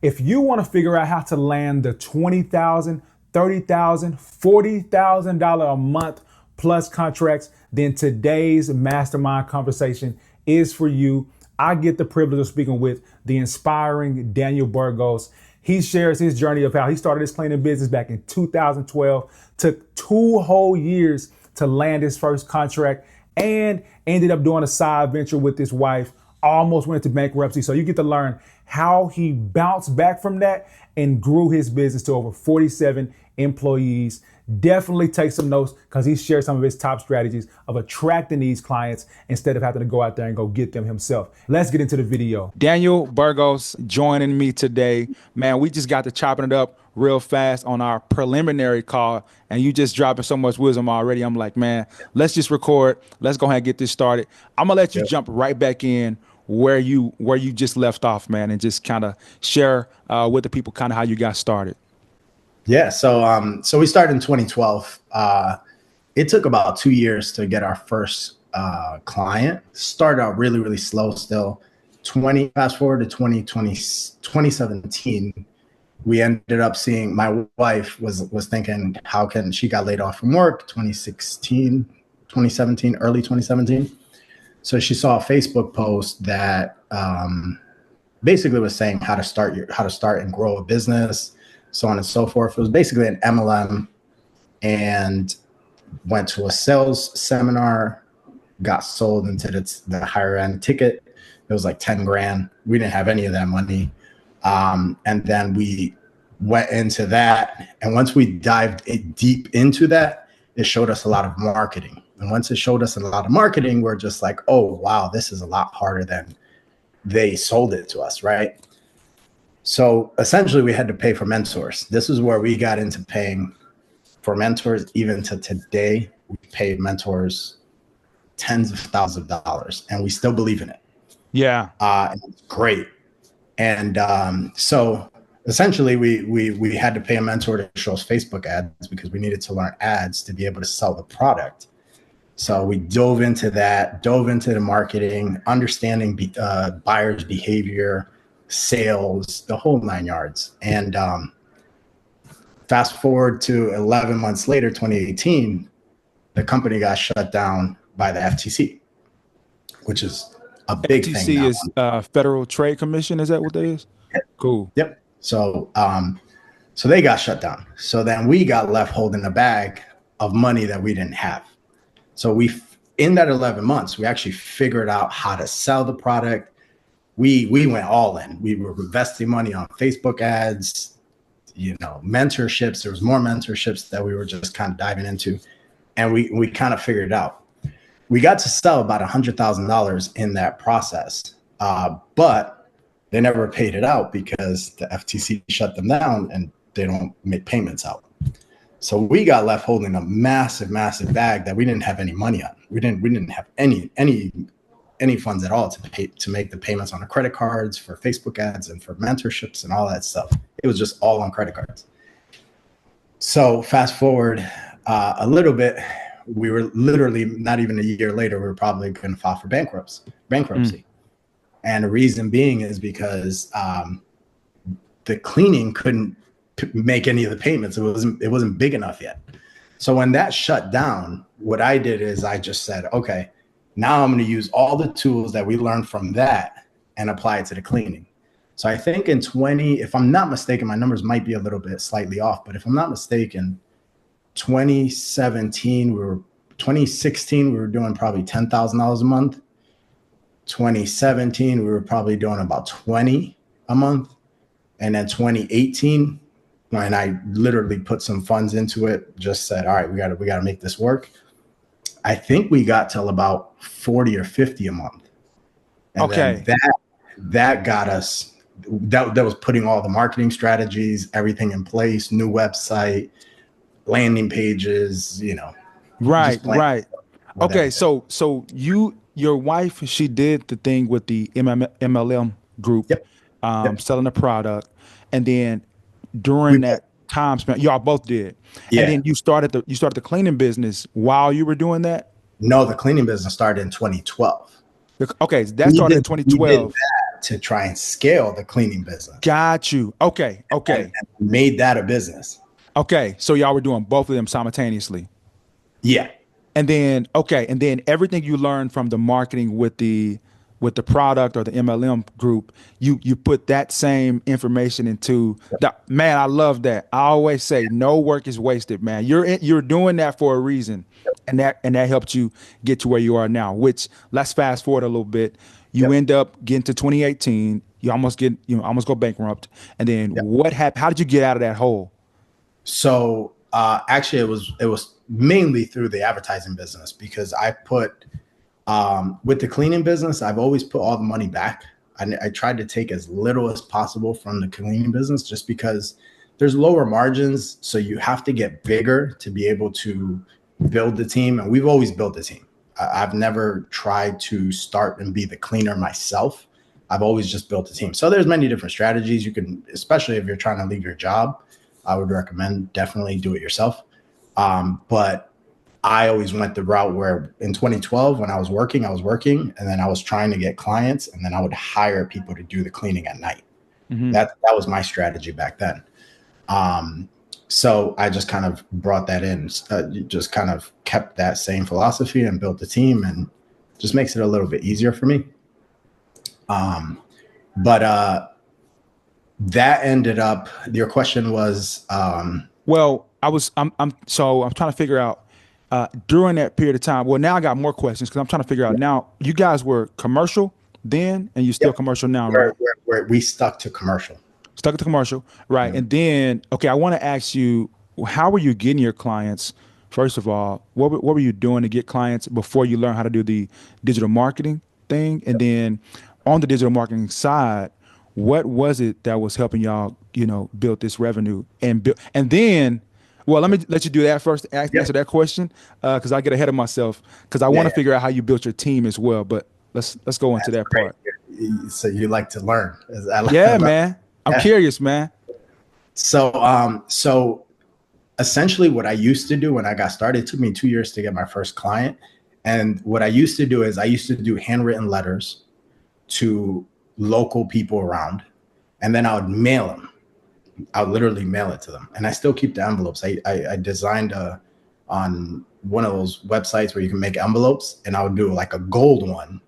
If you want to figure out how to land the $20,000, $30,000, $40,000 a month plus contracts, then today's mastermind conversation is for you. I get the privilege of speaking with the inspiring Daniel Burgos. He shares his journey of how he started his cleaning business back in 2012, took 2 whole years to land his first contract, and ended up doing a side venture with his wife, almost went into bankruptcy. So you get to learn how he bounced back from that and grew his business to over 47 employees. Definitely take some notes because he shared some of his top strategies of attracting these clients instead of having to go out there and go get them himself. Let's get into the video. Daniel Burgos joining me today. Man, we just got to chopping it up real fast on our preliminary call, and you just dropping so much wisdom already. I'm like, man, let's just record. Let's go ahead and get this started. I'm gonna let you jump right back in where you just left off, man, and just kind of share with the people kind of how you got started. Yeah, so we started in 2012. It took about 2 years to get our first client. Started out really, really slow still. Fast forward to 2017, we ended up seeing, my wife was thinking, how can she got laid off from work 2017, early 2017. So she saw a Facebook post that basically was saying how to start and grow a business, so on and so forth. It was basically an MLM, and went to a sales seminar, got sold into the higher end ticket. It was like 10 grand. We didn't have any of that money. And then we went into that. And once we dived deep into that, it showed us a lot of marketing. And once it showed us a lot of marketing, we're just like, oh, wow, this is a lot harder than they sold it to us, right? So essentially we had to pay for mentors. This is where we got into paying for mentors. Even to today, we pay mentors tens of thousands of dollars, and we still believe in it. Yeah. It's great. And so essentially we had to pay a mentor to show us Facebook ads because we needed to learn ads to be able to sell the product. So we dove into the marketing, understanding buyers' behavior, sales, the whole 9 yards. And fast forward to 11 months later, 2018, the company got shut down by the FTC, which is a big thing. FTC is Federal Trade Commission. Is that what that is? Yep. Cool. Yep. So so they got shut down. So then we got left holding a bag of money that we didn't have. So in that 11 months, we actually figured out how to sell the product. We went all in. We were investing money on Facebook ads, mentorships. There was more mentorships that we were just kind of diving into, and we kind of figured it out. We got to sell about $100,000 in that process, but they never paid it out because the FTC shut them down and they don't make payments out. So we got left holding a massive, massive bag that we didn't have any money on. We didn't have any funds at all to make the payments on the credit cards for Facebook ads and for mentorships and all that stuff. It was just all on credit cards. So fast forward a little bit, we were literally not even a year later, we were probably going to file for bankruptcy. And the reason being is because the cleaning couldn't make any of the payments. It wasn't big enough yet. So when that shut down, what I did is I just said, okay, now I'm going to use all the tools that we learned from that and apply it to the cleaning. So I think if I'm not mistaken, my numbers might be a little bit slightly off, but if I'm not mistaken, 2016, we were doing probably $10,000 a month. 2017, we were probably doing about 20 a month. And then 2018, and I literally put some funds into it, just said, all right, we got to make this work. I think we got till about 40 or 50 a month. And okay. That got us, that was putting all the marketing strategies, everything in place, new website, landing pages, Right. Okay. So your wife, she did the thing with the MLM group, selling the product. And then during that time spent, y'all both did. Yeah. And then you started the cleaning business while you were doing that? No, the cleaning business started in 2012. Okay, that started in 2012. that to try and scale the cleaning business. Got you. Okay. And made that a business. Okay. So y'all were doing both of them simultaneously. Yeah. And then everything you learned from the marketing with the product or the MLM group, you put that same information into that. Man, I love that. I always say no work is wasted, man. You're doing that for a reason. And that helped you get to where you are now, which let's fast forward a little bit. You end up getting to 2018, you almost go bankrupt. And then what happened? How did you get out of that hole? So actually it was mainly through the advertising business, because I put with the cleaning business, I've always put all the money back. I tried to take as little as possible from the cleaning business, just because there's lower margins. So you have to get bigger to be able to build the team. And we've always built a team. I've never tried to start and be the cleaner myself. I've always just built a team. So there's many different strategies you can, especially if you're trying to leave your job. I would recommend definitely do it yourself. But I always went the route where in 2012, when I was working, and then I was trying to get clients, and then I would hire people to do the cleaning at night. Mm-hmm. That was my strategy back then. So I just kind of brought that in, just kind of kept that same philosophy and built the team, and just makes it a little bit easier for me. But that ended up, your question was, well, I'm trying to figure out, during that period of time. Well, now I got more questions, because I'm trying to figure out now, you guys were commercial then, and you still commercial now, right? We stuck to commercial. Stuck to commercial, right? Mm-hmm. And then, okay, I want to ask you, how were you getting your clients? First of all, what were you doing to get clients before you learned how to do the digital marketing thing? And then on the digital marketing side, what was it that was helping y'all, build this revenue and then, well, let me let you do that first, answer that question, because I get ahead of myself, because I want to figure out how you built your team as well. But let's go into that part. So you like to learn. Man. I'm curious, man. So essentially what I used to do when I got started, it took me 2 years to get my first client. And what I used to do is I used to do handwritten letters to local people around, and then I would mail them. I would literally mail it to them. And I still keep the envelopes. I designed on one of those websites where you can make envelopes, and I would do like a gold one,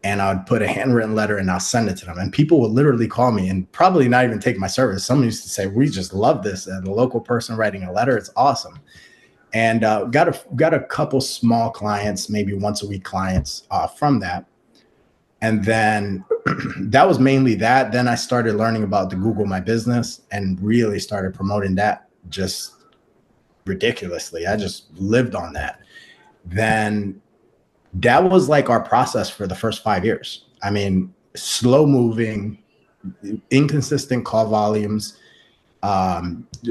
and I would put a handwritten letter and I'll send it to them. And people would literally call me and probably not even take my service. Someone used to say, we just love this. And the local person writing a letter, it's awesome. And got a couple small clients, maybe once a week clients from that. And then that was mainly that. Then I started learning about the Google My Business and really started promoting that just ridiculously. I just lived on that. Then that was like our process for the first 5 years. I mean, slow moving, inconsistent call volumes,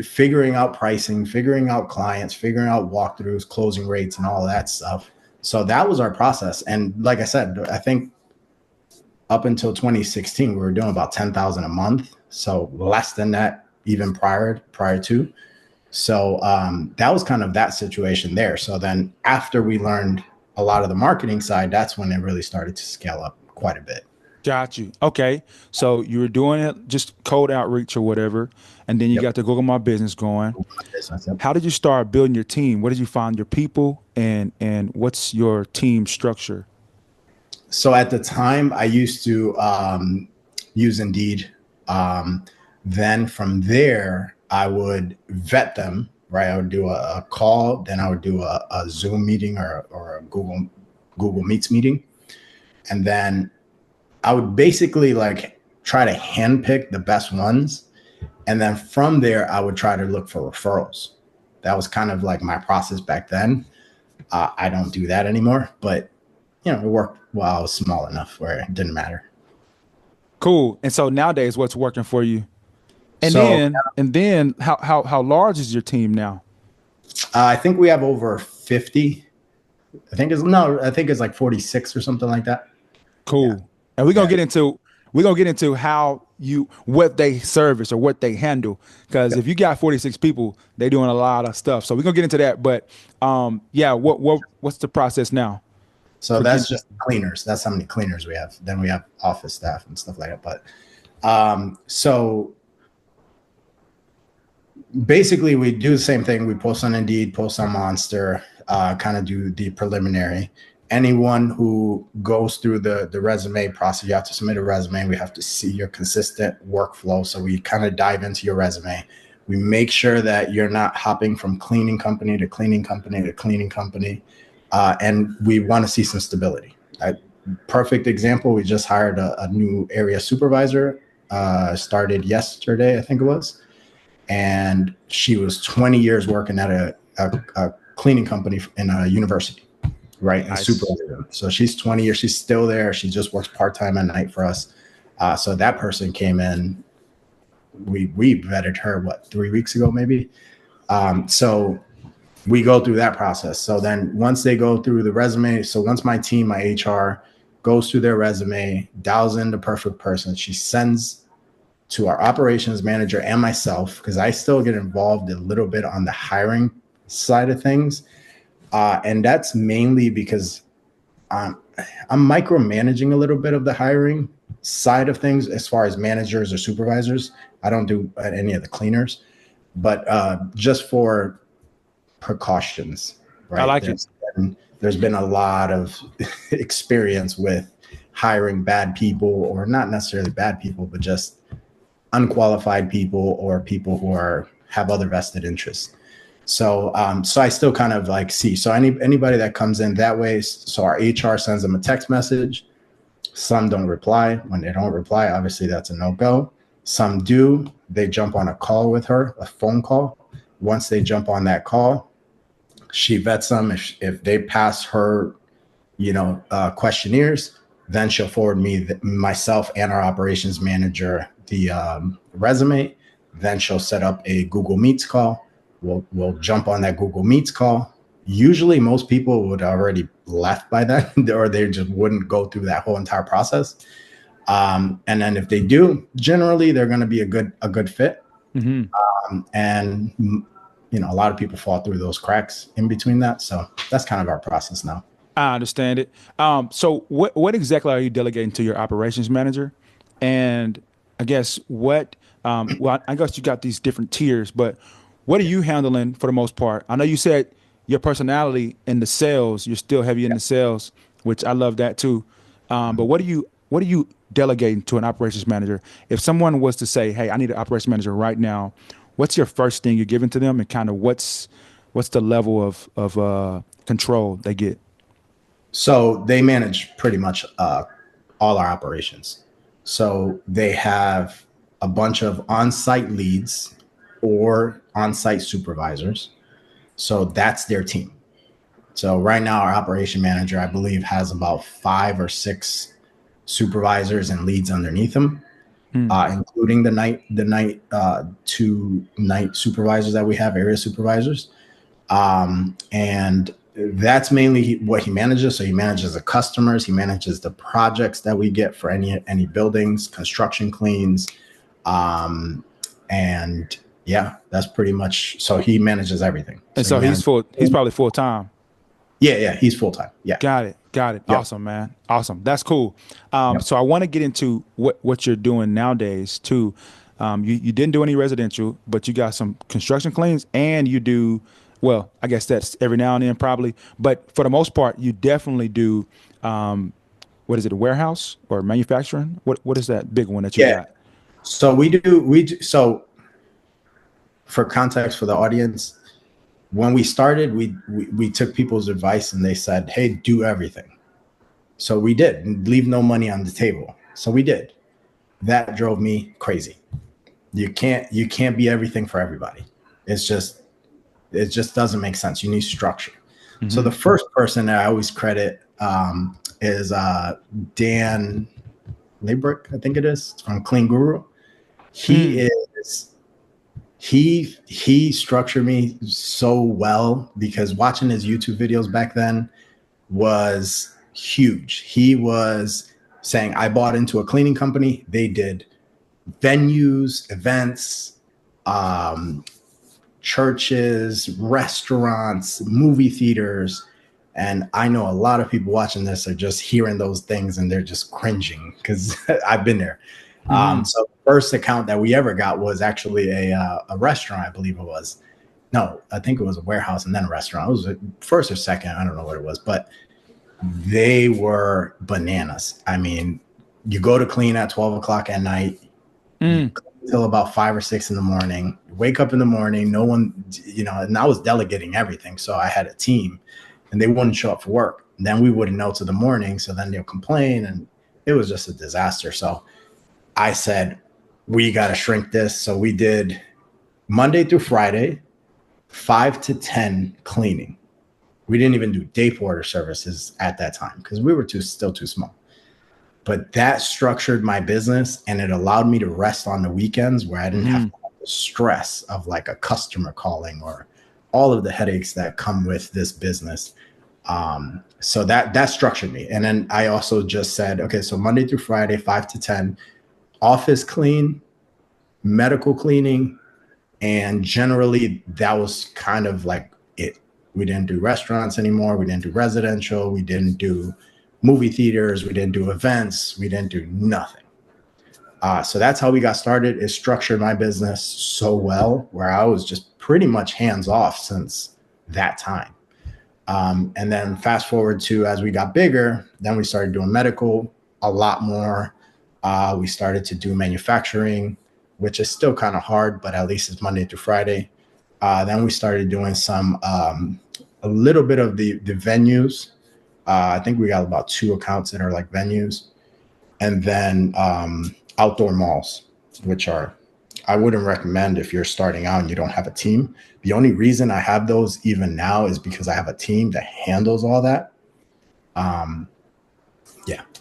figuring out pricing, figuring out clients, figuring out walkthroughs, closing rates, and all of that stuff. So that was our process. And like I said, I think up until 2016, we were doing about 10,000 a month. So less than that, even prior to. So that was kind of that situation there. So then after we learned a lot of the marketing side, that's when it really started to scale up quite a bit. Got you. Okay. So you were doing it just cold outreach or whatever. And then you got the Google My Business going. How did you start building your team? Where did you find your people, and what's your team structure? So at the time I used to use Indeed. Then from there, I would vet them. Right, I would do a call, then I would do a Zoom meeting or a Google Meets meeting, and then I would basically like try to handpick the best ones, and then from there I would try to look for referrals. That was kind of like my process back then. I don't do that anymore, but it worked while I was small enough where it didn't matter. Cool. And so nowadays, what's working for you? And then how large is your team now? I think we have over 50. I think it's like 46 or something like that. Cool. Yeah. And we're gonna get into what they service or what they handle. Because if you got 46 people, they're doing a lot of stuff. So we're gonna get into that. But what's the process now? So that's just cleaners. That's how many cleaners we have. Then we have office staff and stuff like that. But so basically we do the same thing. We post on Indeed, post on Monster, kind of do the preliminary. Anyone who goes through the resume process, you have to submit a resume. We have to see your consistent workflow. So we kind of dive into your resume. We make sure that you're not hopping from cleaning company to cleaning company to cleaning company. And we want to see some stability. Perfect example, we just hired a new area supervisor, started yesterday, I think it was. And she was 20 years working at a cleaning company in a university, right? And Nice. supervisor. So she's 20 years, she's still there. She just works part-time at night for us. So that person came in, we vetted her, 3 weeks ago, maybe. So we go through that process. So then once they go through the resume, so once my team, my HR goes through their resume, dials in the perfect person, she sends to our operations manager and myself, because I still get involved a little bit on the hiring side of things. And that's mainly because I'm micromanaging a little bit of the hiring side of things as far as managers or supervisors. I don't do any of the cleaners, but just for precautions, right? I like it. There's been a lot of experience with hiring bad people, or not necessarily bad people, but just unqualified people or people who have other vested interests. So so I still kind of like see. So anybody that comes in that way, so our HR sends them a text message. Some don't reply. When they don't reply, obviously that's a no-go. Some do. They jump on a call with her, a phone call. Once they jump on that call, she vets them. If they pass her, questionnaires, then she'll forward me, myself and our operations manager, the resume. Then she'll set up a Google Meets call. We'll jump on that Google Meets call. Usually most people would already left by then, or they just wouldn't go through that whole entire process. And then if they do, generally they're going to be a good fit. Mm-hmm. And a lot of people fall through those cracks in between that. So that's kind of our process now. I understand it. So what exactly are you delegating to your operations manager? And I guess well, I guess you got these different tiers, but what are you handling for the most part? I know you said your personality in the sales, you're still heavy in the sales, which I love that too. But what are you delegating to an operations manager? If someone was to say, "Hey, I need an operations manager right now," what's your first thing you're giving to them, and kind of what's the level of control they get? So they manage pretty much all our operations. So they have a bunch of on-site leads or on-site supervisors. So that's their team. So right now, our operation manager, I believe, has about 5 or 6 supervisors and leads underneath him, including the 2 night supervisors that we have, area supervisors. And that's mainly what he manages. So he manages the customers, he manages the projects that we get for any buildings, construction cleans, and yeah, that's pretty much. So he manages everything. And so he's probably full time. Yeah, he's full time. Yeah. Got it. Yep. Awesome, man. Awesome. That's cool. Yep. So I want to get into what you're doing nowadays too. You didn't do any residential, but you got some construction cleans, and you do, well, I guess that's every now and then probably, but for the most part, you definitely do, what is it, a warehouse or manufacturing? What is that big one that you got? So we do. So for context for the audience, when we started, we took people's advice and they said, "Hey, do everything." So we did, leave no money on the table. So we did. That drove me crazy. You can't be everything for everybody. It just doesn't make sense. You need structure. Mm-hmm. So the first person that I always credit is Dan Labrick, I think it is, from Clean Guru. He structured me so well, because watching his YouTube videos back then was huge. He was saying, I bought into a cleaning company. They did venues, events, churches, restaurants, movie theaters. And I know a lot of people watching this are just hearing those things and they're just cringing because I've been there. So the first account that we ever got was actually a restaurant, I believe it was. No, I think it was a warehouse and then a restaurant. It was first or second. I don't know what it was, but they were bananas. I mean, you go to clean at 12 o'clock at night until about 5 or 6 in the morning. You wake up in the morning, no one, and I was delegating everything. So I had a team and they wouldn't show up for work. And then we wouldn't know till the morning. So then they'll complain and it was just a disaster. So I said, we got to shrink this. So we did Monday through Friday, 5 to 10 cleaning. We didn't even do day porter services at that time because we were still too small. But that structured my business and it allowed me to rest on the weekends where I didn't have to have the stress of like a customer calling or all of the headaches that come with this business. So that structured me. And then I also just said, okay, so Monday through Friday, 5 to 10, office clean, medical cleaning, and generally that was kind of like it. We didn't do restaurants anymore. We didn't do residential. We didn't do movie theaters. We didn't do events. We didn't do nothing. So that's how we got started. It structured my business so well where I was just pretty much hands off since that time. And then fast forward to as we got bigger, then we started doing medical a lot more. We started to do manufacturing, which is still kind of hard, but at least it's Monday through Friday. Then we started doing a little bit of the venues. I think we got about 2 accounts that are like venues. And then outdoor malls, which I wouldn't recommend if you're starting out and you don't have a team. The only reason I have those even now is because I have a team that handles all that.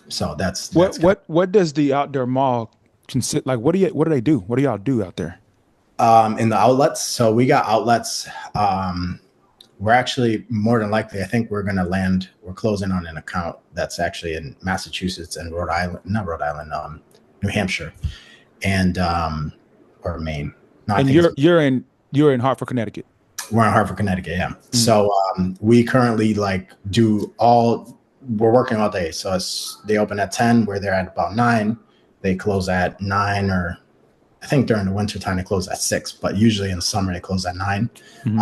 So that's what does the outdoor mall consist? Like, what do they do? What do y'all do out there? In the outlets. So we got outlets. We're actually more than likely, I think we're closing on an account that's actually in Massachusetts and New Hampshire and, or Maine. No, and you're in Hartford, Connecticut. We're in Hartford, Connecticut. Yeah. So, we currently we're working all day. So they open at 10 where they're at about 9. They close at 9 or I think during the winter time they close at 6, but usually in the summer they close at 9. So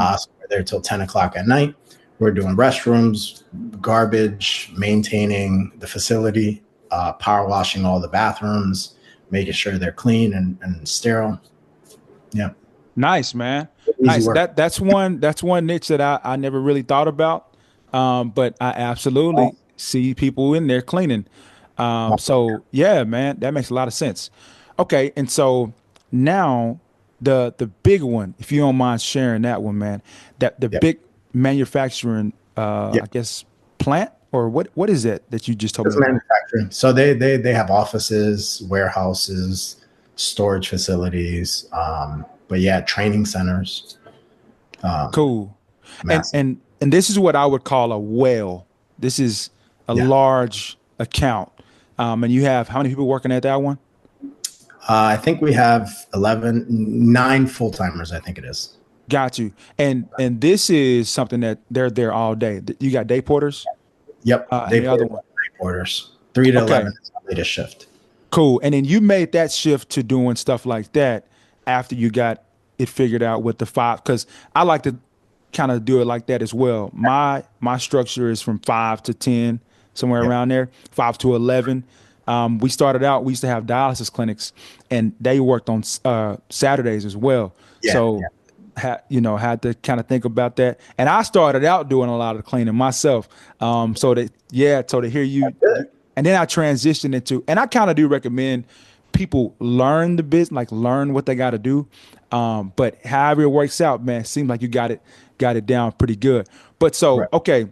we're there till 10 o'clock at night. We're doing restrooms, garbage, maintaining the facility, power washing all the bathrooms, making sure they're clean and sterile. Yeah. Nice, man. Nice. That's one niche that I never really thought about. But I absolutely see people in there cleaning. So yeah, man, that makes a lot of sense. Okay. And so now the big one, if you don't mind sharing that one, man, that the big manufacturing, I guess plant or what is it that you just told me about? Manufacturing. So they have offices, warehouses, storage facilities, but yeah, training centers. Cool. And this is what I would call a whale. This is a large account. And you have how many people working at that one? I think we have 9 full-timers, I think it is. Got you. And this is something that they're there all day. You got day porters? Yep. Day porters. 3 to 11 is the latest shift. Cool. And then you made that shift to doing stuff like that after you got it figured out with the 5, because I like to kind of do it like that as well. My structure is from 5 to 10, somewhere around there, 5 to 11. We started out, we used to have dialysis clinics and they worked on Saturdays as well. Had to kind of think about that. And I started out doing a lot of cleaning myself. So to hear you, and then I transitioned into, and I kind of do recommend people learn the business, like learn what they got to do. But however it works out, man, it seems like you got it down pretty good. But so, okay.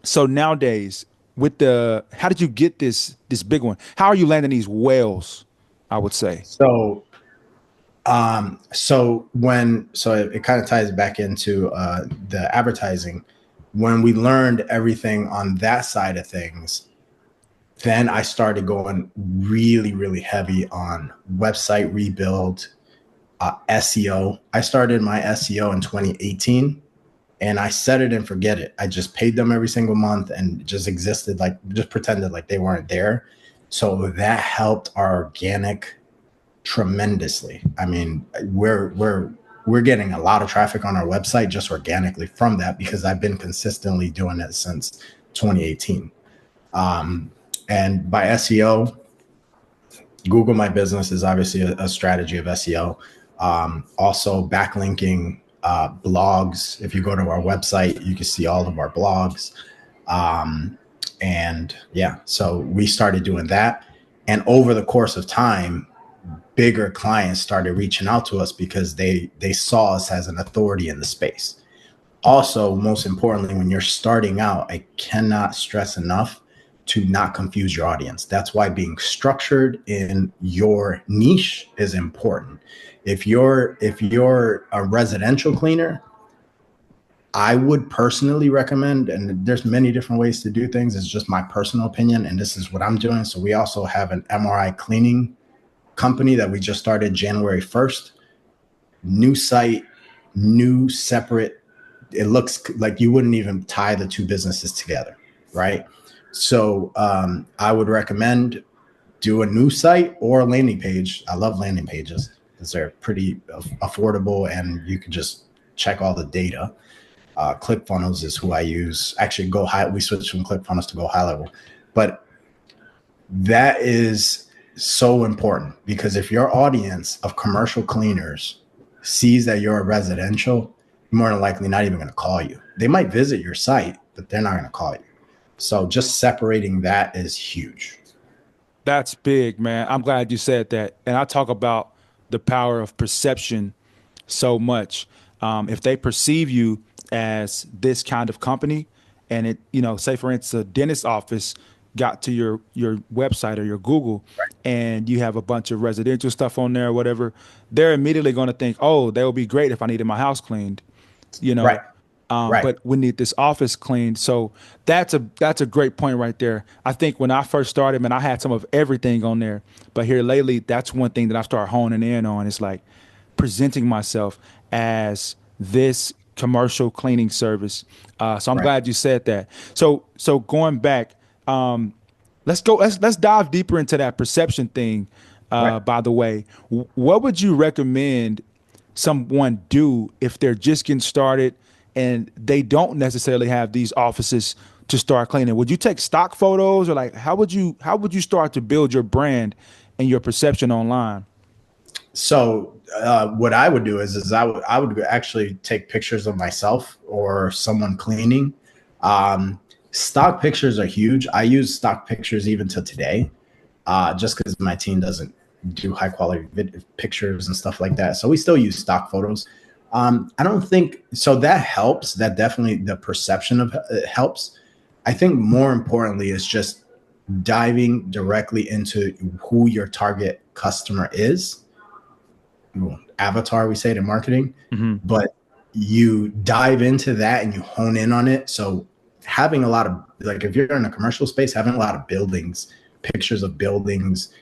So nowadays how did you get this big one? How are you landing these whales, I would say? So it kind of ties back into the advertising. When we learned everything on that side of things, then I started going really, really heavy on website rebuild, SEO. I started my SEO in 2018, and I set it and forget it. I just paid them every single month and just existed, like just pretended like they weren't there. So that helped our organic tremendously. I mean, we're getting a lot of traffic on our website just organically from that, because I've been consistently doing it since 2018. And by SEO, Google My Business is obviously a strategy of SEO. Also backlinking blogs. If you go to our website, you can see all of our blogs. And yeah, so we started doing that. And over the course of time, bigger clients started reaching out to us because they saw us as an authority in the space. Also, most importantly, when you're starting out, I cannot stress enough to not confuse your audience. That's why being structured in your niche is important. If you're a residential cleaner, I would personally recommend, and there's many different ways to do things. It's just my personal opinion, and this is what I'm doing. So we also have an MRI cleaning company that we just started January 1st. New site, new separate. It looks like you wouldn't even tie the two businesses together, right? So I would recommend do a new site or a landing page. I love landing pages because they're pretty affordable and you can just check all the data. ClickFunnels is who I use. Actually, Go High. We switched from ClickFunnels to Go High Level, but that is so important, because if your audience of commercial cleaners sees that you're a residential, more than likely not even going to call you. They might visit your site, but they're not going to call you. So just separating that is huge. That's big, man. I'm glad you said that. And I talk about the power of perception so much. If they perceive you as this kind of company, and it, say for instance, a dentist office got to your website or your Google, Right. and you have a bunch of residential stuff on there or whatever, they're immediately going to think, oh, that would be great if I needed my house cleaned, Right. Right. but we need this office cleaned. So that's a great point right there. I think when I first started, man, I had some of everything on there, but here lately, that's one thing that I start honing in on. It's like presenting myself as this commercial cleaning service. So I'm Right. glad you said that. So going back, let's dive deeper into that perception thing. Right. By the way, what would you recommend someone do if they're just getting started and they don't necessarily have these offices to start cleaning? Would you take stock photos, or like how would you start to build your brand and your perception online? So what I would do is I would actually take pictures of myself or someone cleaning. Stock pictures are huge. I use stock pictures even to today, just because my team doesn't do high quality pictures and stuff like that. So we still use stock photos. I don't think so. That helps. That definitely, the perception of it helps. I think more importantly is just diving directly into who your target customer is. Avatar, we say it in marketing, but you dive into that and you hone in on it. So having a lot of, like, if you're in a commercial space, having a lot of buildings, pictures of buildings,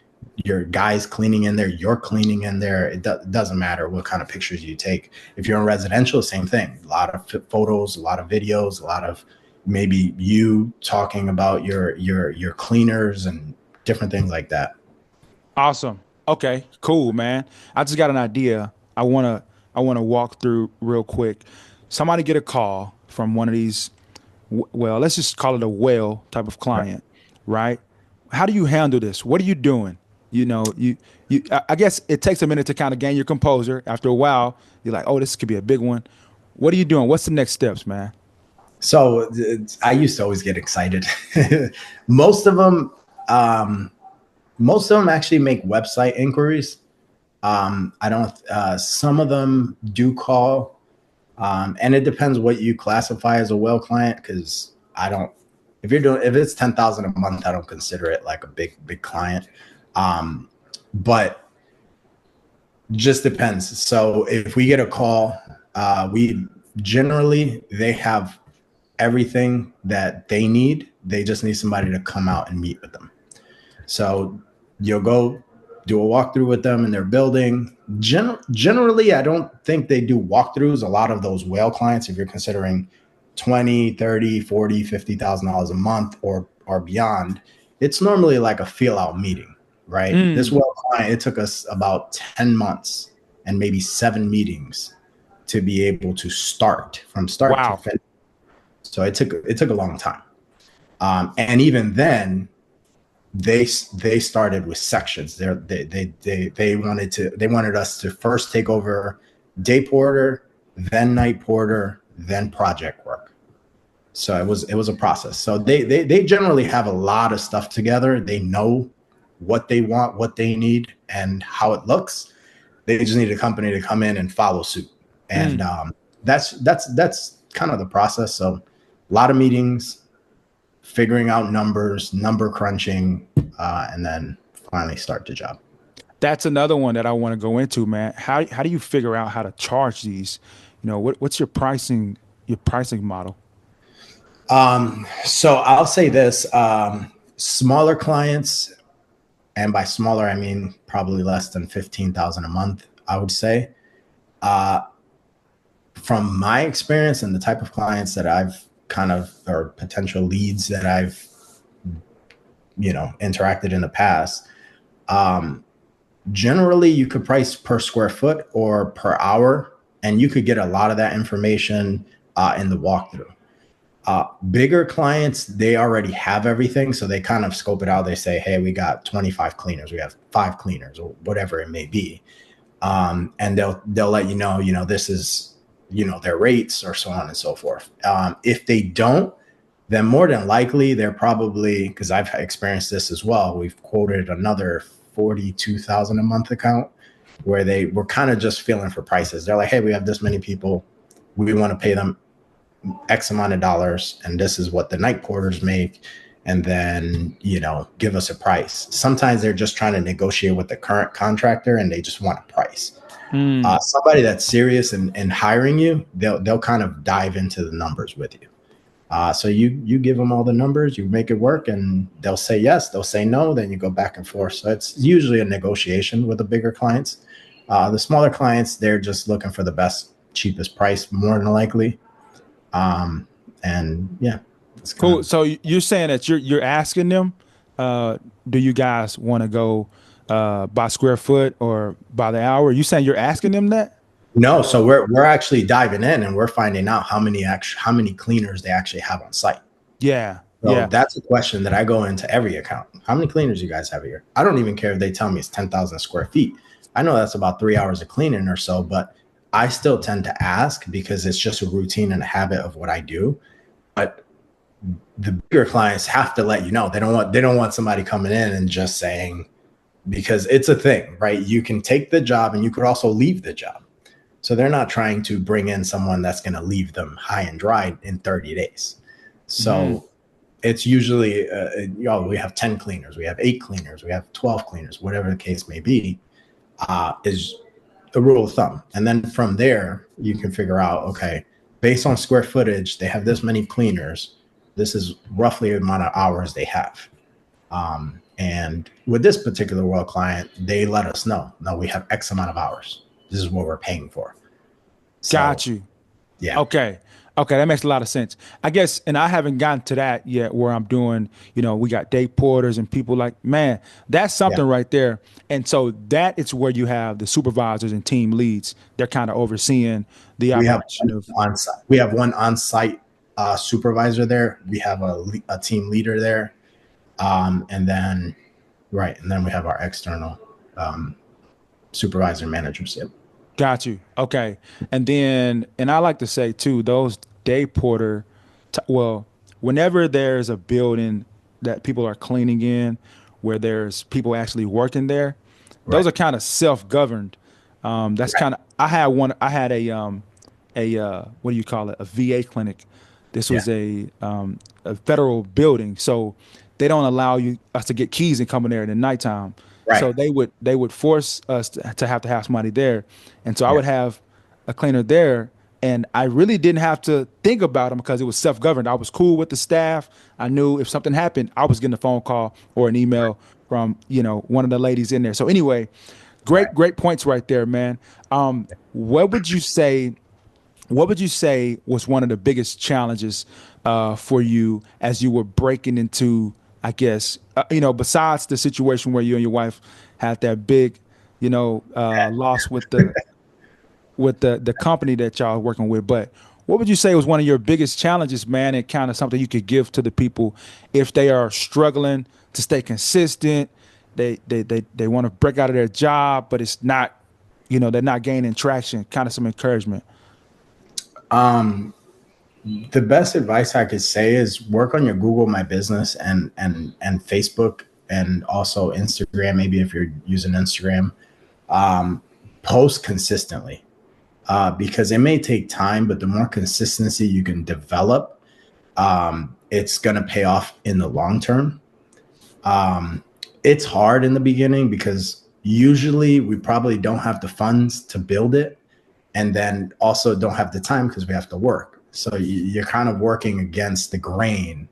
your guys cleaning in there, you're cleaning in there. It doesn't matter what kind of pictures you take. If you're in residential, same thing. A lot of photos, a lot of videos, a lot of maybe you talking about your cleaners and different things like that. Awesome. Okay, cool, man. I just got an idea. I wanna walk through real quick. Somebody get a call from one of these, well, let's just call it a whale type of Right. client, right? How do you handle this? What are you doing? I guess it takes a minute to kind of gain your composure. After a while, you're like, oh, this could be a big one. What are you doing? What's the next steps, man? So I used to always get excited. Most of them, actually make website inquiries. I don't. Some of them do call, and it depends what you classify as a well client. Because I don't. If it's 10,000 a month, I don't consider it like a big client. But just depends. So if we get a call, we generally, they have everything that they need. They just need somebody to come out and meet with them. So you'll go do a walkthrough with them in their building. Generally, I don't think they do walkthroughs. A lot of those whale clients, if you're considering 20, 30, 40, $50,000 a month or beyond, it's normally like a feel out meeting, right? This whale client, it took us about 10 months and maybe 7 meetings to be able to start from start to finish. So it took a long time. And even then, they started with sections. They wanted us to first take over day porter, then night porter, then project work. So it was a process. So they generally have a lot of stuff together. They know what they want, what they need, and how it looks. They just need a company to come in and follow suit. And that's kind of the process. So a lot of meetings, figuring out numbers, number crunching, and then finally start the job. That's another one that I want to go into, man. How do you figure out how to charge these? What's your pricing model? So I'll say this, smaller clients, and by smaller, I mean probably less than 15,000 a month, I would say. From my experience and the type of clients that I've or potential leads that I've, interacted in the past, generally you could price per square foot or per hour, and you could get a lot of that information in the walkthrough. Bigger clients, they already have everything. So they kind of scope it out. They say, hey, we got 25 cleaners. We have 5 cleaners or whatever it may be. And they'll let you know, this is, their rates or so on and so forth. If they don't, then more than likely they're probably, because I've experienced this as well. We've quoted another 42,000 a month account where they were kind of just feeling for prices. They're like, hey, we have this many people. We want to pay them X amount of dollars, and this is what the night porters make, and then give us a price. Sometimes they're just trying to negotiate with the current contractor and they just want a price. Somebody that's serious in hiring you, they'll kind of dive into the numbers with you. So you give them all the numbers, you make it work, and they'll say yes, they'll say no, then you go back and forth. So it's usually a negotiation with the bigger clients. The smaller clients, they're just looking for the best, cheapest price, more than likely. And yeah, it's cool. So you're saying that you're asking them, do you guys want to go by square foot or by the hour? You saying you're asking them that? No. So we're actually diving in and we're finding out how many cleaners they actually have on site. Yeah. So yeah. That's a question that I go into every account. How many cleaners you guys have here? I don't even care if they tell me it's 10,000 square feet. I know that's about 3 hours of cleaning or so, but I still tend to ask because it's just a routine and a habit of what I do. But the bigger clients have to let you know. They don't want somebody coming in and just saying, because it's a thing, right? You can take the job and you could also leave the job. So they're not trying to bring in someone that's going to leave them high and dry in 30 days. So it's usually, we have 10 cleaners, we have 8 cleaners, we have 12 cleaners, whatever the case may be, is a rule of thumb. And then from there, you can figure out, okay, based on square footage, they have this many cleaners. This is roughly the amount of hours they have. And with this particular well client, they let us know, no, we have X amount of hours. This is what we're paying for. So, got you. Yeah. Okay. That makes a lot of sense. I guess, and I haven't gotten to that yet where I'm doing, we got day porters and people like, man, that's something right there. And so that is where you have the supervisors and team leads. They're kind of overseeing the operation of on-site. We have one on-site supervisor there. We have a team leader there. And then we have our external supervisor managers. Yep. Got you. Okay. And I like to say too, those day porter, whenever there's a building that people are cleaning in, where there's people actually working there, those are kind of self-governed. That's kind of, I had a what do you call it? A VA clinic. This was a federal building. So they don't allow us to get keys and come in there in the nighttime. Right. So they would force us to have somebody there. And so I would have a cleaner there, and I really didn't have to think about them because it was self-governed. I was cool with the staff. I knew if something happened, I was getting a phone call or an email one of the ladies in there. So anyway, great points right there, man. What would you say? What would you say was one of the biggest challenges for you as you were breaking into, I guess, besides the situation where you and your wife had that big, loss with the company that y'all are working with, but what would you say was one of your biggest challenges, man, and kind of something you could give to the people if they are struggling to stay consistent, they want to break out of their job, but it's not, they're not gaining traction, kind of some encouragement? The best advice I could say is work on your Google My Business and Facebook, and also Instagram. Maybe if you're using Instagram, post consistently, because it may take time, but the more consistency you can develop, it's going to pay off in the long term. It's hard in the beginning because usually we probably don't have the funds to build it, and then also don't have the time because we have to work. So you're kind of working against the grain.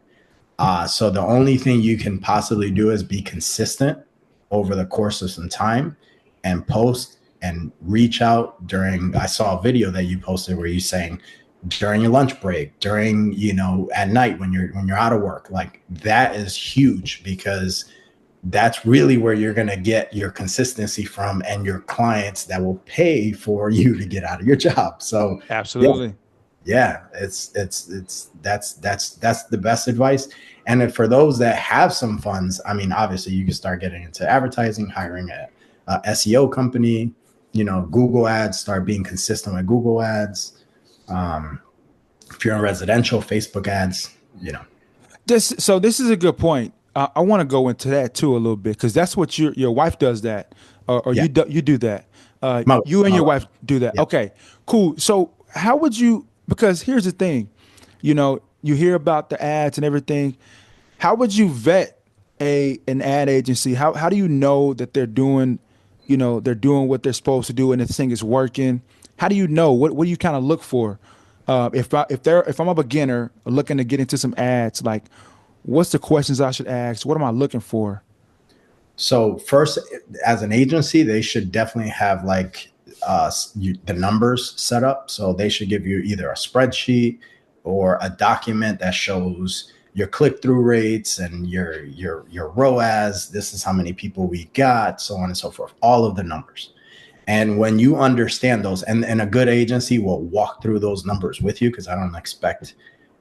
So the only thing you can possibly do is be consistent over the course of some time, and post and reach out during. I saw a video that you posted where you're saying during your lunch break, during, at night when you're out of work. Like, that is huge, because that's really where you're going to get your consistency from, and your clients that will pay for you to get out of your job. So Absolutely. yeah, that's the best advice. And then for those that have some funds, I mean, obviously you can start getting into advertising, hiring a SEO company, Google ads, start being consistent with Google ads. If you're in residential, Facebook ads, This is a good point. I want to go into that too a little bit, because that's what your wife does that, or Yeah. you do that. My Your wife. wife do that. Yeah. Okay, cool. So how would you? Because here's the thing, you hear about the ads and everything. How would you vet an ad agency? How do you know that they're doing, they're doing what they're supposed to do and this thing is working? How do you know? What do you kind of look for? If I'm a beginner looking to get into some ads, like, what's the questions I should ask? What am I looking for? So first, as an agency, they should definitely have the numbers set up. So they should give you either a spreadsheet or a document that shows your click-through rates and your ROAS. This is how many people we got, so on and so forth, all of the numbers. And when you understand those, and a good agency will walk through those numbers with you, because I don't expect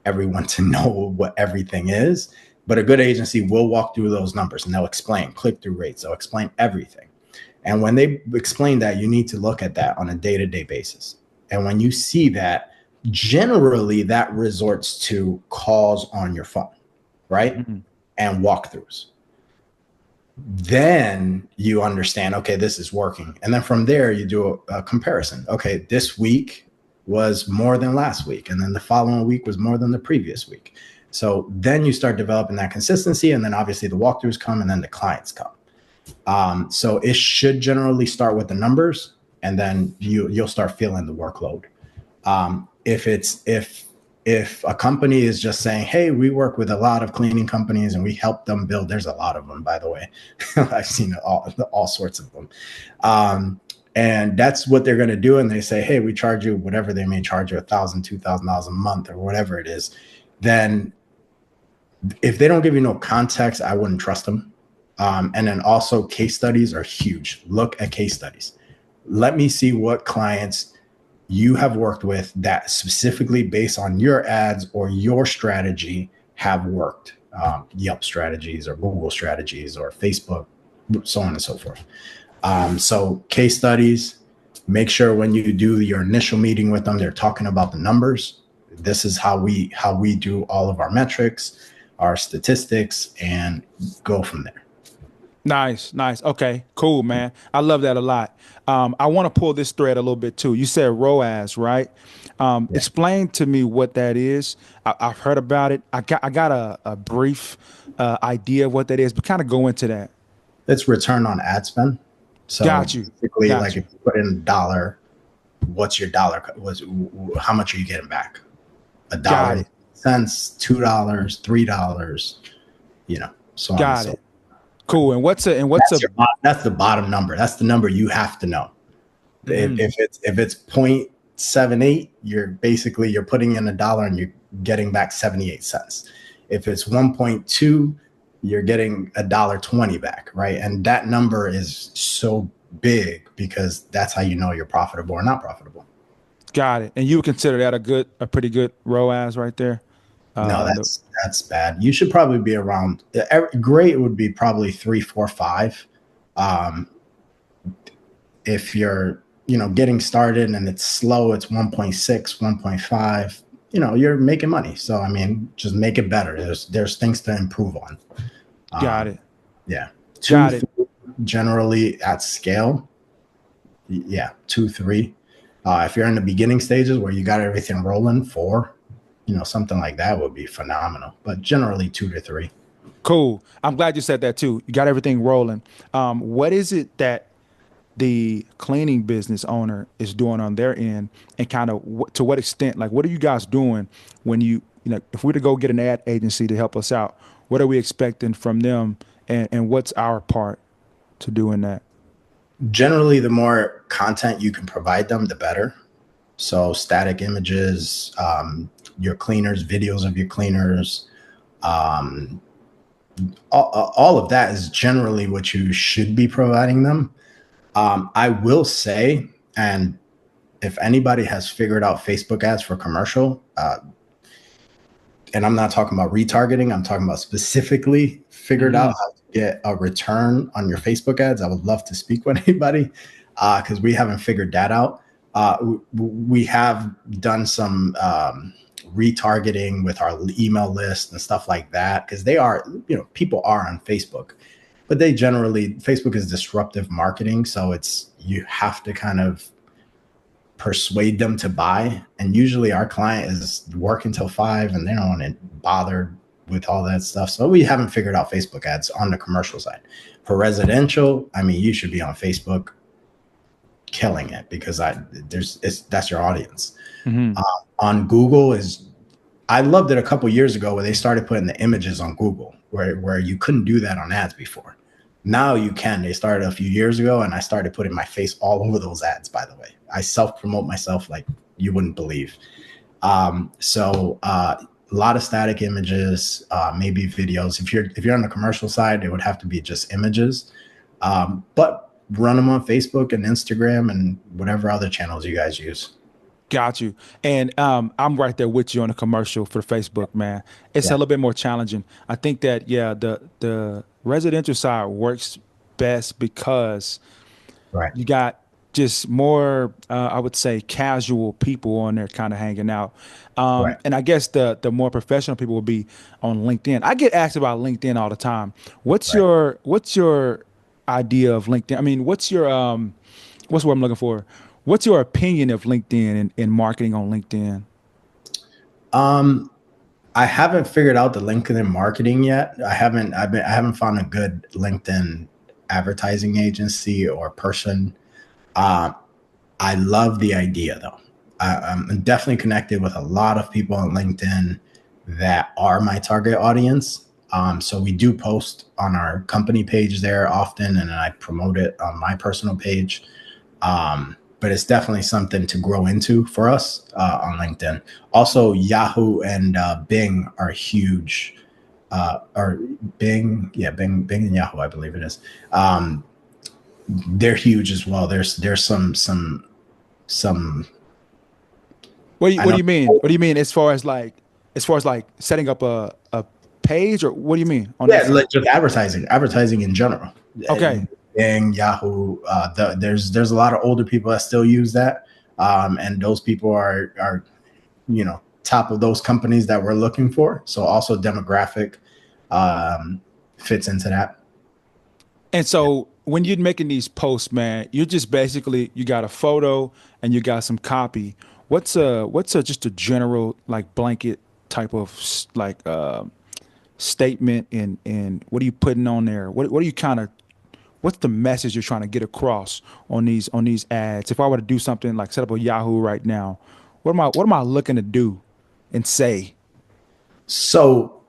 everyone to know what everything is, but a good agency will walk through those numbers, and they'll explain click-through rates. They'll explain everything. And when they explain that, you need to look at that on a day-to-day basis. And when you see that, generally that resorts to calls on your phone, right? Mm-hmm. And walkthroughs. Then you understand, okay, this is working. And then from there, you do a comparison. Okay, this week was more than last week. And then the following week was more than the previous week. So then you start developing that consistency. And then obviously the walkthroughs come, and then the clients come. So it should generally start with the numbers, and then you'll start feeling the workload. If a company is just saying, hey, we work with a lot of cleaning companies and we help them build, there's a lot of them, by the way. I've seen all sorts of them. And that's what they're going to do. And they say, hey, we charge you whatever they may charge you, $1,000, $2,000 a month, or whatever it is. Then if they don't give you no context, I wouldn't trust them. And then also case studies are huge. Look at case studies. Let me see what clients you have worked with that specifically based on your ads or your strategy have worked. Yelp strategies or Google strategies or Facebook, so on and so forth. So case studies, make sure when you do your initial meeting with them, they're talking about the numbers. This is how we do all of our metrics, our statistics, and go from there. Nice. Okay, cool, man. I love that a lot. I want to pull this thread a little bit too. You said ROAS, right? Explain to me what that is. I've heard about it. I got a brief idea of what that is, but kind of go into that. It's return on ad spend. So Got you. basically, if you put in $1, what's your dollar? How much are you getting back? $1, cents, $2, $3, so on and so forth. Cool. And That's the bottom number. That's the number you have to know. If it's 0.78, you're putting in $1 and you're getting back 78 cents. If it's 1.2, you're getting $1.20 back, right? And that number is so big because that's how you know you're profitable or not profitable. Got it. And you would consider that a pretty good ROAS right there? No, that's bad. You should probably be around. Great would be probably 3, 4, 5. If you're getting started and it's slow, it's 1.6, 1.5. You're making money. So I mean, just make it better. There's things to improve on. Got it. Yeah. Got it. Generally at scale. Yeah, 2, 3. If you're in the beginning stages where you got everything rolling, 4. Something like that would be phenomenal. But generally 2 to 3. Cool. I'm glad you said that too. You got everything rolling. What is it that the cleaning business owner is doing on their end, and kind of to what extent, like, what are you guys doing when if we were to go get an ad agency to help us out, what are we expecting from them, and what's our part to doing that? Generally, the more content you can provide them, the better. So static images, your cleaners, videos of your cleaners, all of that is generally what you should be providing them. I will say, and if anybody has figured out Facebook ads for commercial, and I'm not talking about retargeting, I'm talking about specifically figured out how to get a return on your Facebook ads, I would love to speak with anybody because we haven't figured that out. We have done some retargeting with our email list and stuff like that because people are on Facebook, but Facebook is disruptive marketing. So you have to kind of persuade them to buy. And usually our client is working till 5 and they don't want to bother with all that stuff. So we haven't figured out Facebook ads on the commercial side. For residential, I mean, you should be on Facebook killing it because that's your audience. On Google I loved it a couple years ago where they started putting the images on Google where you couldn't do that on ads before. Now you can. They started a few years ago and I started putting my face all over those ads, by the way. I self-promote myself like you wouldn't believe. So a lot of static images, maybe videos. If you're on the commercial side, it would have to be just images. But run them on Facebook and Instagram and whatever other channels you guys use. Got you. And I'm right there with you on the commercial for Facebook, man. It's a little bit more challenging. I think that, the residential side works best because you got just more, I would say, casual people on there kind of hanging out. And I guess the more professional people will be on LinkedIn. I get asked about LinkedIn all the time. What's your idea of LinkedIn? I mean, what's what I'm looking for? What's your opinion of LinkedIn and marketing on LinkedIn? I haven't figured out the LinkedIn marketing yet. I haven't found a good LinkedIn advertising agency or person. I love the idea though. I'm definitely connected with a lot of people on LinkedIn that are my target audience. So we do post on our company page there often, and I promote it on my personal page. But it's definitely something to grow into for us on LinkedIn. Also, Yahoo and Bing are huge. Or Bing and Yahoo, I believe it is. They're huge as well. There's some. What do you mean? What do you mean as far as like setting up a page, or what do you mean? Like just advertising in general. Okay. Bing, Yahoo. There's a lot of older people that still use that, and those people are top of those companies that we're looking for. So also demographic fits into that. And so when you're making these posts, man, you're just basically, you got a photo and you got some copy. What's just a general like blanket type of like statement and what are you putting on there? What are you what's the message you're trying to get across on these ads? If I were to do something like set up a Yahoo right now, what am I looking to do and say? So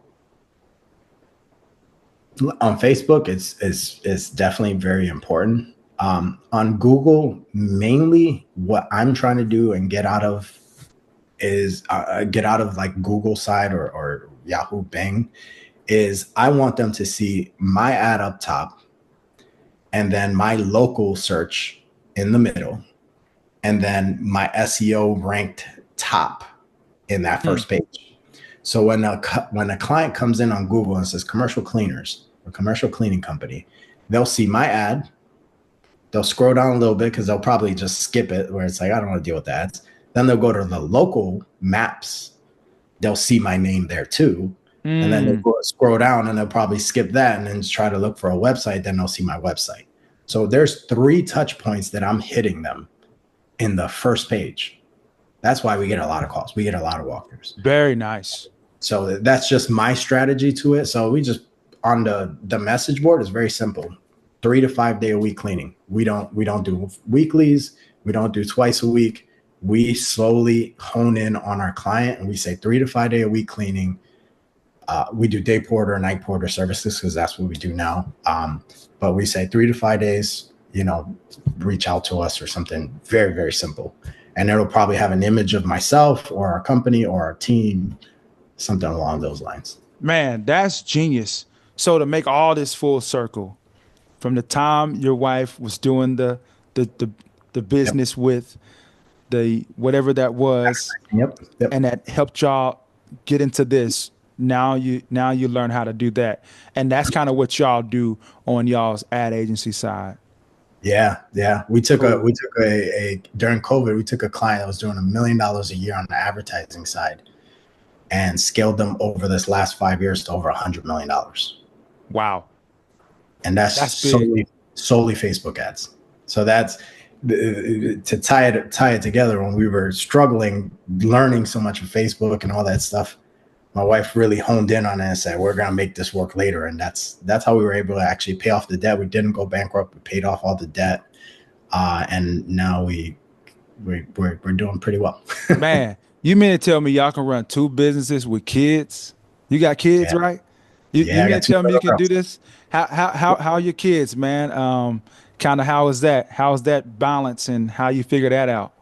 On Facebook, it's definitely very important. On Google, mainly what I'm trying to do and get out of is get out of like Google side or Yahoo Bing is I want them to see my ad up top and then my local search in the middle and then my SEO ranked top in that first page. So when a client comes in on Google and says commercial cleaners or commercial cleaning company, they'll see my ad. They'll scroll down a little bit because they'll probably just skip it where it's like, I don't want to deal with that. Then they'll go to the local maps. They'll see my name there too. And then they'll go scroll down and they'll probably skip that and then try to look for a website. Then they'll see my website. So there's 3 touch points that I'm hitting them in the first page. That's why we get a lot of calls. We get a lot of walkthroughs. Very nice. So that's just my strategy to it. So we just on the message board is very simple. 3 to 5 day a week cleaning. We don't do weeklies. We don't do twice a week. We slowly hone in on our client and we say 3 to 5 day a week cleaning. We do day porter, night porter services because that's what we do now. But we say 3 to 5 days, reach out to us or something very, very simple. And it'll probably have an image of myself or our company or our team, something along those lines. Man, that's genius. So to make all this full circle, from the time your wife was doing the business with the whatever that was, and that helped y'all get into this. Now you learn how to do that, and that's kind of what y'all do on y'all's ad agency side. Yeah. We took a during COVID, we took a client that was doing $1 million a year on the advertising side, and scaled them over this last 5 years to over $100 million. Wow. And that's solely Facebook ads. So that's to tie it together. When we were struggling, learning so much of Facebook and all that stuff, my wife really honed in on it and said, we're going to make this work later. And that's how we were able to actually pay off the debt. We didn't go bankrupt. We paid off all the debt. And now we're doing pretty well. Man, you mean to tell me y'all can run 2 businesses with kids? You got kids, right? You mean to tell me you can do this? How are your kids, man? Kind of how's that balance and how you figure that out?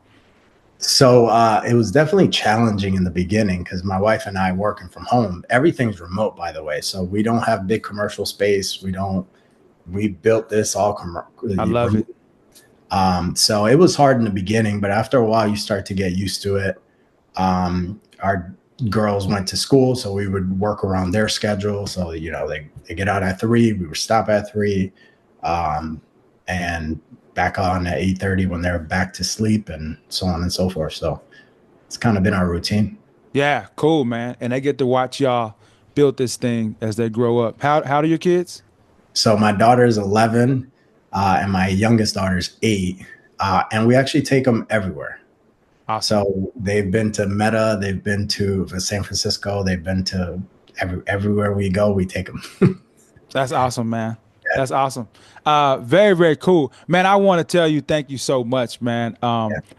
So it was definitely challenging in the beginning because my wife and I working from home. Everything's remote, by the way. So we don't have big commercial space. We built this all I love it. So it was hard in the beginning, but after a while you start to get used to it. Our girls went to school, so we would work around their schedule. So, they get out at 3, we would stop at 3, and back on at 8:30 when they're back to sleep and so on and so forth. So it's kind of been our routine. Yeah, cool, man. And they get to watch y'all build this thing as they grow up. How do your kids? So my daughter is 11, and my youngest daughter is 8, and we actually take them everywhere. Awesome. So they've been to Meta, they've been to San Francisco, they've been to everywhere we go, we take them. That's awesome, man. Yeah. That's awesome. Very, very cool, man. I want to tell you, thank you so much, man,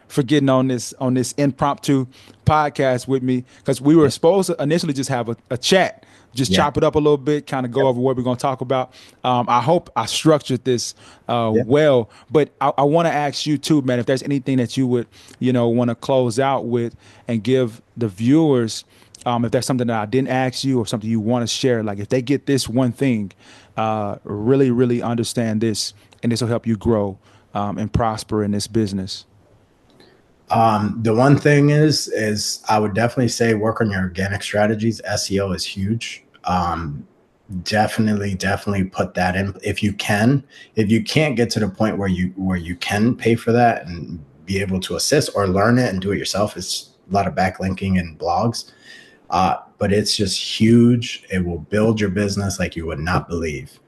for getting on this impromptu podcast with me, because we were supposed to initially just have a chat. Just chop it up a little bit, kind of go over what we're going to talk about. I hope I structured this well, but I want to ask you too, man, if there's anything that you would, want to close out with and give the viewers, if there's something that I didn't ask you or something you want to share, like if they get this one thing, really, really understand this, and this will help you grow and prosper in this business. The one thing is I would definitely say work on your organic strategies. SEO is huge. Definitely put that in if you can. If you can't get to the point where you can pay for that and be able to assist or learn it and do it yourself, it's a lot of backlinking and blogs. But it's just huge. It will build your business like you would not believe.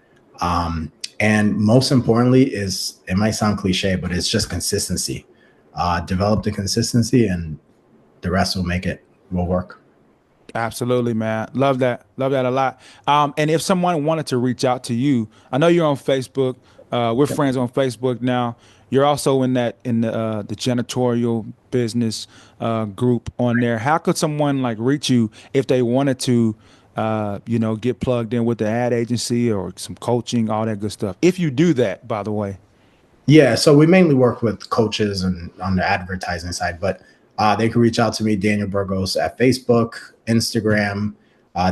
And most importantly is, it might sound cliche, but it's just consistency. Develop the consistency and the rest will work. Absolutely, man. Love that a lot. And if someone wanted to reach out to you, I know you're on Facebook. We're friends on Facebook now. You're also in the janitorial business group on there. How could someone reach you if they wanted to get plugged in with the ad agency or some coaching, all that good stuff. If you do that, by the way. Yeah, so we mainly work with coaches and on the advertising side, but they can reach out to me, Daniel Burgos, at Facebook, Instagram,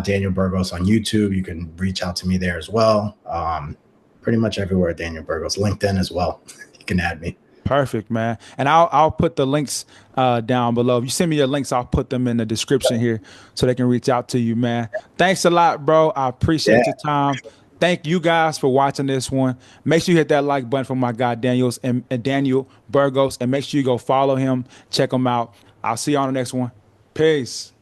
Daniel Burgos on YouTube. You can reach out to me there as well. Pretty much everywhere, Daniel Burgos, LinkedIn as well. You can add me. Perfect, man. And I'll put the links down below. If you send me your links, I'll put them in the description here so they can reach out to you, man. Thanks a lot, bro. I appreciate your time. Thank you guys for watching this one. Make sure you hit that like button for my guy Daniel Burgos, and make sure you go follow him, check him out. I'll see you on the next one. Peace.